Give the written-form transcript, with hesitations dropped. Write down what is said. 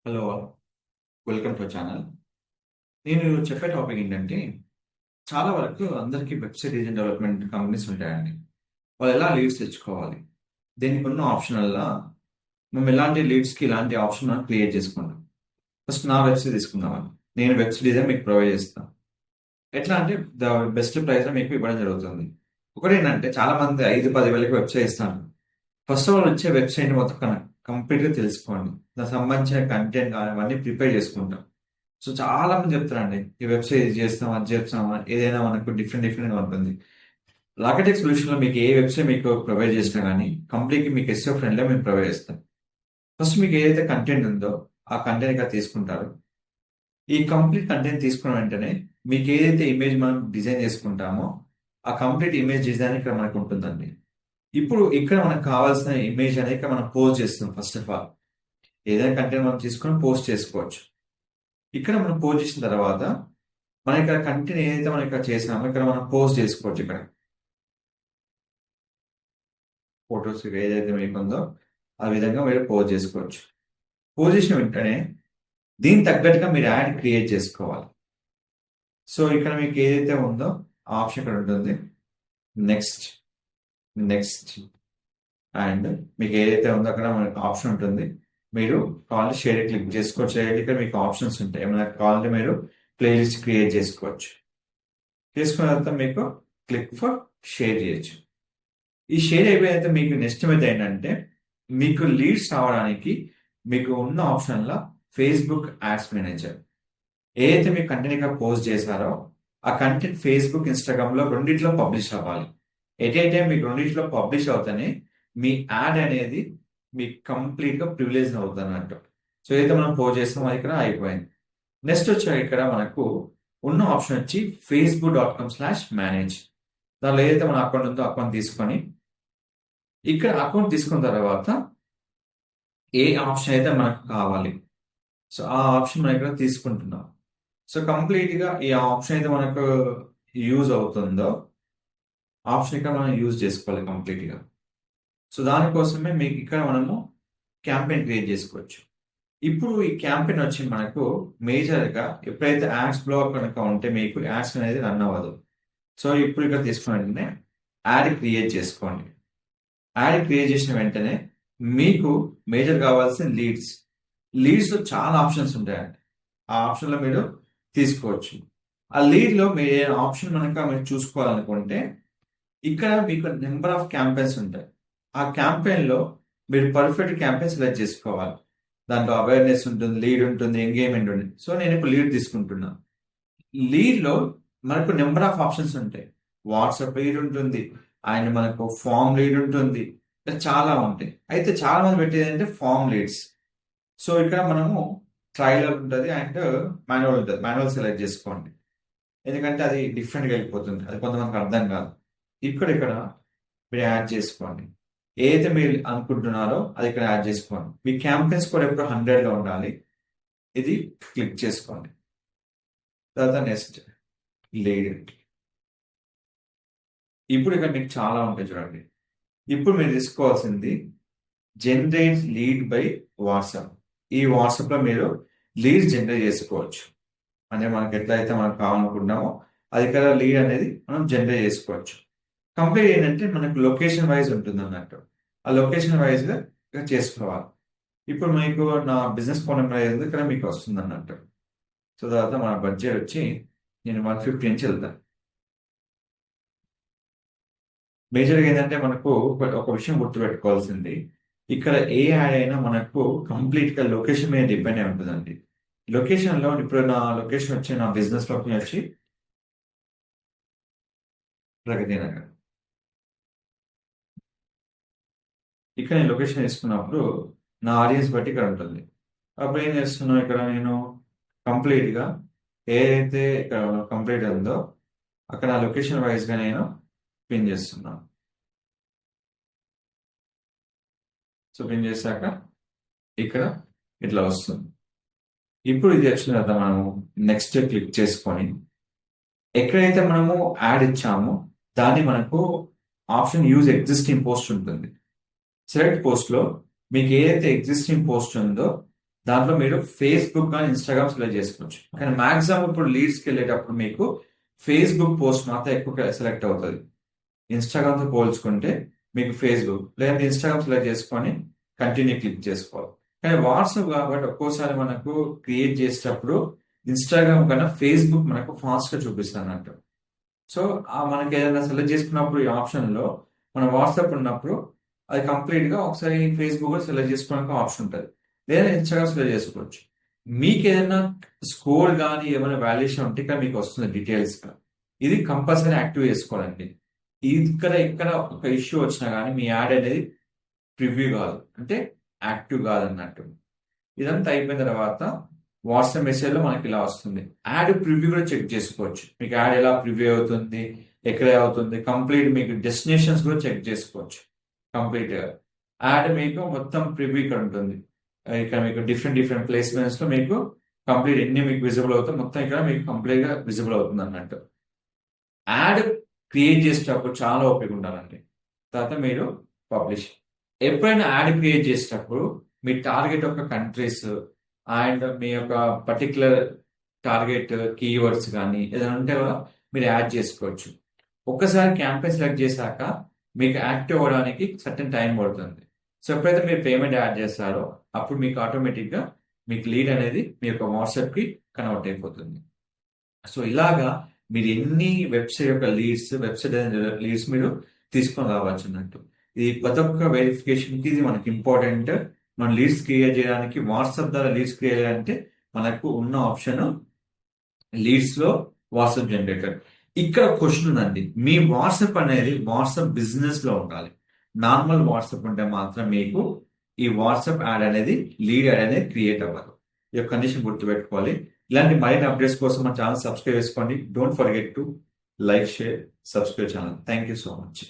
Hello! Welcome to channel. నేను చెప్పే topic ఏంటంటే, చాలా వరకు అందరికీ వెబ్‌సైట్ డిజైన్ డెవలప్‌మెంట్ కంపెనీస్ ఉంటాయండి. వాళ్ళు ఎలా లీడ్స్ తెచ్చుకోవాలి? దీనికున్న ఆప్షనల్‌గా మేము ఎలాంటి లీడ్స్‌కి ఇలాంటి ఆప్షన్ మనం క్రియేట్ చేసుకుంటాం. ఫస్ట్ నా వెబ్‌సైట్ తీసుకుందామండి. నేను వెబ్‌సైట్ డిజైన్ మీకు ప్రొవైడ్ చేస్తా. ఎట్లా అంటే బెస్ట్ ప్రైస్‌లో మీకు ఇవ్వడం జరుగుతుంది. ఒకటేంటంటే చాలా మంది 5, 10 వేలకి వెబ్‌సైట్ ఇస్తాను. ఫస్ట్ ఆఫ్ ఆల్ వచ్చే వెబ్‌సైట్‌ని మొత్తం కంప్లీట్‌గా తెలుసుకోండి. దానికి సంబంధించిన కంటెంట్ గాని అవన్నీ ప్రిపేర్ చేసుకుంటాం. సో చాలా మంది చెప్తారండి. ఈ వెబ్‌సైట్ ఇది చేస్తాం, అది చేస్తాం ఏదైనా మనకు డిఫరెంట్‌గా ఉంటుంది. రాకెటెక్ సొల్యూషన్‌లో మీకు ఏ వెబ్‌సైట్ మీకు ప్రొవైడ్ చేసినా గానీ కంప్లీట్‌గా మీకు ఎస్‌ఈఓ ఫ్రెండ్లీగా మేము ప్రొవైడ్ చేస్తాం. ఫస్ట్ మీకు ఏదైతే కంటెంట్ ఉందో ఆ కంటెంట్ ఇక్కడ తీసుకుంటారు. ఈ కంప్లీట్ కంటెంట్ తీసుకున్న వెంటనే మీకు ఏదైతే ఇమేజ్ మనం డిజైన్ చేసుకుంటామో ఆ కంప్లీట్ ఇమేజ్ డిజైన్ ఇక్కడ మనకు ఉంటుందండి. ఇప్పుడు ఇక్కడ మనకు కావాల్సిన ఇమేజ్ అనేది ఇక్కడ మనం పోస్ట్ చేస్తాం ఫస్ట్ ఆఫ్ ఆల్. ఏదైనా కంటెంట్ మనం తీసుకొని పోస్ట్ చేసుకోవచ్చు. ఇక్కడ మనం పోస్ట్ చేసిన తర్వాత మన ఇక్కడ కంటెంట్ ఏదైతే మనం ఇక్కడ చేసామో ఇక్కడ మనం పోస్ట్ చేసుకోవచ్చు ఇక్కడ. ఫోటోస్ ఏదైతే మీకు ఉందో ఆ విధంగా మీరు పోస్ట్ చేసుకోవచ్చు. పోస్ట్ చేసిన వెంటనే దీనికి తగ్గట్టుగా మీరు యాడ్ క్రియేట్ చేసుకోవాలి. సో ఇక్కడ మీకు ఏదైతే ఉందో ఆ ఆప్షన్ ఇక్కడ ఉంటుంది. నెక్స్ట్, నెక్స్ట్ అండ్ మీకు ఏదైతే ఉందో అక్కడ మనకు ఆప్షన్ ఉంటుంది. మీరు కావాలంటే షేర్ క్లిక్ చేసుకోవచ్చు. షేర్ ఇక్కడ మీకు ఆప్షన్స్ ఉంటాయి. ఏమైనా కావాలంటే మీరు ప్లేలిస్ట్ క్రియేట్ చేసుకోవచ్చు. చేసుకున్న తర్వాత మీకు క్లిక్ ఫర్ షేర్ చేయొచ్చు. ఈ షేర్ అయిపోయిన మీకు నెక్స్ట్ మెథడ్ ఏంటంటే మీకు లీడ్స్ రావడానికి మీకు ఉన్న ఆప్షన్‌ల ఫేస్‌బుక్ యాడ్స్ మేనేజర్. ఏదైతే మీరు కంటెంట్ ఇక్కడ పోస్ట్ చేశారో ఆ కంటెంట్ ఫేస్‌బుక్, ఇన్‌స్టాగ్రామ్‌లో రెండిట్లో పబ్లిష్ అవ్వాలి. ఎట్ ఏ టైమ్ మీకు రెండిట్లో పబ్లిష్ అవుతేనే మీ యాడ్ అనేది మీకు కంప్లీట్‌గా ప్రివిలేజ్ అవుద్దన్నట్టు. సో ఏదైతే మనం పోస్ట్ చేసామో అది ఇక్కడ అయిపోయింది. నెక్స్ట్ వచ్చాక ఇక్కడ మనకు ఉన్న ఆప్షన్ వచ్చి facebook.com/manage. దానిలో ఏదైతే మన అకౌంట్ ఉందో అకౌంట్ తీసుకొని ఇక్కడ అకౌంట్ తీసుకున్న తర్వాత ఏ ఆప్షన్ అయితే మనకు కావాలి. సో ఆ ఆప్షన్ మనం ఇక్కడ తీసుకుంటున్నాం. సో కంప్లీట్‌గా ఈ ఆప్షన్ అయితే మనకు యూజ్ అవుతుందో ఆప్షన్ ఇక్కడ మనం యూజ్ చేసుకోవాలి కంప్లీట్‌గా. సో దానికోసమే మీకు ఇక్కడ మనము క్యాంపెయిన్ క్రియేట్ చేసుకోవచ్చు. ఇప్పుడు ఈ క్యాంపెయిన్ వచ్చి మనకు మేజర్‌గా ఎప్పుడైతే యాడ్స్ బ్లాక్ కనుక ఉంటే మీకు యాడ్స్ అనేది రన్ అవ్వదు. సో ఇప్పుడు ఇక్కడ తీసుకున్న వెంటనే యాడ్ క్రియేట్ చేసుకోండి. యాడ్ క్రియేట్ చేసిన వెంటనే మీకు మేజర్ కావాల్సిన లీడ్స్. లీడ్స్‌లో చాలా ఆప్షన్స్ ఉంటాయండి. ఆ ఆప్షన్‌లో మీరు తీసుకోవచ్చు. ఆ లీడ్‌లో మీరు ఏ ఆప్షన్ గనక మీరు చూసుకోవాలనుకుంటే ఇక్కడ మీకు నంబర్ ఆఫ్ క్యాంపెయిన్స్ ఉంటాయి. ఆ క్యాంపెయిన్‌లో మీరు పర్ఫెక్ట్ క్యాంపెయిన్ సెలెక్ట్ చేసుకోవాలి. దాంట్లో అవేర్‌నెస్ ఉంటుంది, లీడ్ ఉంటుంది, ఎంగేజ్‌మెంట్ ఉంటుంది. సో నేను ఇప్పుడు లీడ్ తీసుకుంటున్నా. లీడ్‌లో మనకు నంబర్ ఆఫ్ ఆప్షన్స్ ఉంటాయి. వాట్సాప్ లీడ్ ఉంటుంది. అండ్ మనకు ఫార్మ్ లీడ్ ఉంటుంది. ఇలా చాలా ఉంటాయి. అయితే చాలా మంది పెట్టేదేంటంటే ఫార్మ్ లీడ్స్. సో ఇక్కడ మనము ట్రైలర్ ఉంటది అండ్ మాన్యువల్ ఉంటది. మాన్యువల్ సెలెక్ట్ చేసుకోండి. ఎందుకంటే అది డిఫరెంట్‌గా వెళ్ళిపోతుంది. అది కొంతమందికి అర్థం కాదు. ఇక్కడ మీరు యాడ్ చేసుకోండి. ఏదైతే మీరు అనుకుంటున్నారో అది ఇక్కడ యాడ్ చేసుకోండి. మీ క్యాంపెయిన్స్ కూడా ఎప్పుడు 100లో ఉండాలి. ఇది క్లిక్ చేసుకోండి. తర్వాత నెక్స్ట్ లీడ్. ఇప్పుడు ఇక్కడ మీకు చాలా ఉంటాయి చూడండి. ఇప్పుడు మీరు తీసుకోవాల్సింది జనరేట్ లీడ్ బై వాట్సాప్. ఈ వాట్సాప్‌లో మీరు లీడ్స్ జనరేట్ చేసుకోవచ్చు. అంటే మనకి ఎట్లయితే మనకు కావాలనుకుంటున్నామో అది ఇక్కడ లీడ్ అనేది మనం జనరేట్ చేసుకోవచ్చు. కంప్లీట్ ఏంటంటే మనకు లొకేషన్ వైజ్ ఉంటుందన్నట్టు. ఆ లొకేషన్ వైస్‌గా ఇక్కడ చేసుకోవాలి. ఇప్పుడు మీకు నా బిజినెస్ ఫోన్ నంబర్ ఏది ఇక్కడ మీకు వస్తుందన్నట్టు. సో తర్వాత మన బడ్జెట్ వచ్చి నేను 150 నుంచి వెళ్తా. మేజర్‌గా ఏందంటే మనకు ఒక విషయం గుర్తుపెట్టుకోవాల్సింది. ఇక్కడ ఏ యాడ్ అయినా మనకు కంప్లీట్‌గా లొకేషన్ మీద డిపెండ్ అయి ఉంటదండి. లొకేషన్‌లో ఇప్పుడు నా లొకేషన్ వచ్చి నా బిజినెస్ లొకేషన్ వచ్చి ప్రగతి నగర్. ఇక్కడ నేను లొకేషన్ తీసుకున్నప్పుడు నా ఆడియన్స్ బట్టి ఇక్కడ ఉంటుంది. అప్పుడు ఏం చేస్తున్నా ఇక్కడ నేను కంప్లీట్‌గా ఏదైతే ఇక్కడ కంప్లీట్ ఉందో అక్కడ ఆ లొకేషన్ వైస్‌గా నేను పిన్ చేస్తున్నాను. సో పిన్ చేశాక ఇక్కడ ఇట్లా వస్తుంది. ఇప్పుడు ఇది వచ్చిన తర్వాత మనము నెక్స్ట్ క్లిక్ చేసుకొని ఎక్కడైతే మనము యాడ్ ఇచ్చామో దాన్ని మనకు ఆప్షన్ యూజ్ ఎగ్జిస్టింగ్ పోస్ట్ ఉంటుంది. సెలెక్ట్ పోస్ట్‌లో మీకు ఏదైతే ఎగ్జిస్టింగ్ పోస్ట్ ఉందో దాంట్లో మీరు ఫేస్బుక్ కానీ ఇన్స్టాగ్రామ్ సెలెక్ట్ చేసుకోవచ్చు. కానీ మాక్సిమం ఇప్పుడు లీడ్స్కి వెళ్ళేటప్పుడు మీకు ఫేస్బుక్ పోస్ట్ మాత్రం ఎక్కువ సెలెక్ట్ అవుతుంది. ఇన్స్టాగ్రామ్తో పోల్చుకుంటే మీకు ఫేస్బుక్ లేదంటే ఇన్స్టాగ్రామ్ సెలెక్ట్ చేసుకొని కంటిన్యూ క్లిక్ చేసుకోవాలి. కానీ వాట్సాప్ కాబట్టి ఒక్కోసారి మనకు క్రియేట్ చేసేటప్పుడు ఇన్స్టాగ్రామ్ కన్నా ఫేస్బుక్ మనకు ఫాస్ట్గా చూపిస్తుంది అన్నట్టు. సో మనకి ఏదైనా సెలెక్ట్ చేసుకున్నప్పుడు ఈ ఆప్షన్లో మన వాట్సాప్ ఉన్నప్పుడు అది కంప్లీట్గా ఒకసారి ఫేస్బుక్ కూడా సెలెక్ట్ చేసుకోవడానికి ఆప్షన్ ఉంటుంది, లేదా ఇన్స్టాగ్రామ్ సెలెక్ట్ చేసుకోవచ్చు. మీకు ఏదైనా స్కోర్ కానీ ఏమైనా వాల్యుయేషన్ ఉంటే ఇక్కడ మీకు వస్తుంది డీటెయిల్స్గా. ఇది కంపల్సరీ యాక్టివ్ చేసుకోవాలండి. ఇక్కడ ఒక ఇష్యూ వచ్చినా కానీ మీ యాడ్ అనేది ప్రివ్యూ కాదు, అంటే యాక్టివ్ కాదన్నట్టు. ఇదంతా అయిపోయిన తర్వాత వాట్సాప్ మెసేజ్లో మనకి ఇలా వస్తుంది. యాడ్ ప్రివ్యూ కూడా చెక్ చేసుకోవచ్చు. మీకు యాడ్ ఎలా ప్రివ్యూ అవుతుంది, ఎక్కడ అవుతుంది, కంప్లీట్ మీకు డెస్టినేషన్స్ కూడా చెక్ చేసుకోవచ్చు. కంప్లీట్గా యాడ్ మీకు మొత్తం ప్రివ్యూ ఇక్కడ ఉంటుంది. ఇక్కడ మీకు డిఫరెంట్ ప్లేస్మెంట్స్లో మీకు కంప్లీట్ ఎన్ని మీకు విజిబుల్ అవుతుంది మొత్తం ఇక్కడ మీకు కంప్లీట్గా విజిబుల్ అవుతుంది అన్నట్టు. యాడ్ క్రియేట్ చేసేటప్పుడు చాలా ఓపిక ఉండాలండి. తర్వాత మీరు పబ్లిష్. ఎప్పుడైనా యాడ్ క్రియేట్ చేసేటప్పుడు మీ టార్గెట్ యొక్క కంట్రీస్ అండ్ మీ యొక్క పర్టికులర్ టార్గెట్ కీవర్డ్స్ కానీ ఏదైనా ఉంటే కూడా మీరు యాడ్ చేసుకోవచ్చు. ఒక్కసారి క్యాంపెయిన్ సెలెక్ట్ చేశాక మీకు యాక్టివ్ అవ్వడానికి సర్టెన్ టైం పడుతుంది. సో ఎప్పుడైతే మీరు పేమెంట్ యాడ్ చేస్తారో అప్పుడు మీకు ఆటోమేటిక్గా మీకు లీడ్ అనేది మీ యొక్క వాట్సాప్కి కన్వర్ట్ అయిపోతుంది. సో ఇలాగా మీరు ఎన్ని వెబ్సైట్ యొక్క వెబ్సైట్ లీడ్స్ మీరు తీసుకొని రావచ్చు అన్నట్టు. ఇది ప్రతి ఒక్క వెరిఫికేషన్కి ఇది మనకి ఇంపార్టెంట్. మన లీడ్స్ క్రియేట్ చేయడానికి వాట్సాప్ ద్వారా లీడ్స్ క్రియేట్ చేయాలంటే మనకు ఉన్న ఆప్షన్ లీడ్స్లో వాట్సాప్ జనరేటర్. ఇక్కడ క్వశ్చన్ ఉందండి, మీ వాట్సాప్ అనేది వాట్సాప్ బిజినెస్లో ఉండాలి. నార్మల్ వాట్సాప్ ఉంటే మాత్రం మీకు ఈ వాట్సాప్ యాడ్ అనేది లీడ్ యాడ్ అనేది క్రియేట్ అవ్వదు. ఈ యొక్క కండిషన్ గుర్తుపెట్టుకోవాలి. ఇలాంటి మరిన్ని అప్డేట్స్ కోసం మన ఛానల్ సబ్స్క్రైబ్ చేసుకోండి. Don't forget to like, share, subscribe channel. Thank you so much.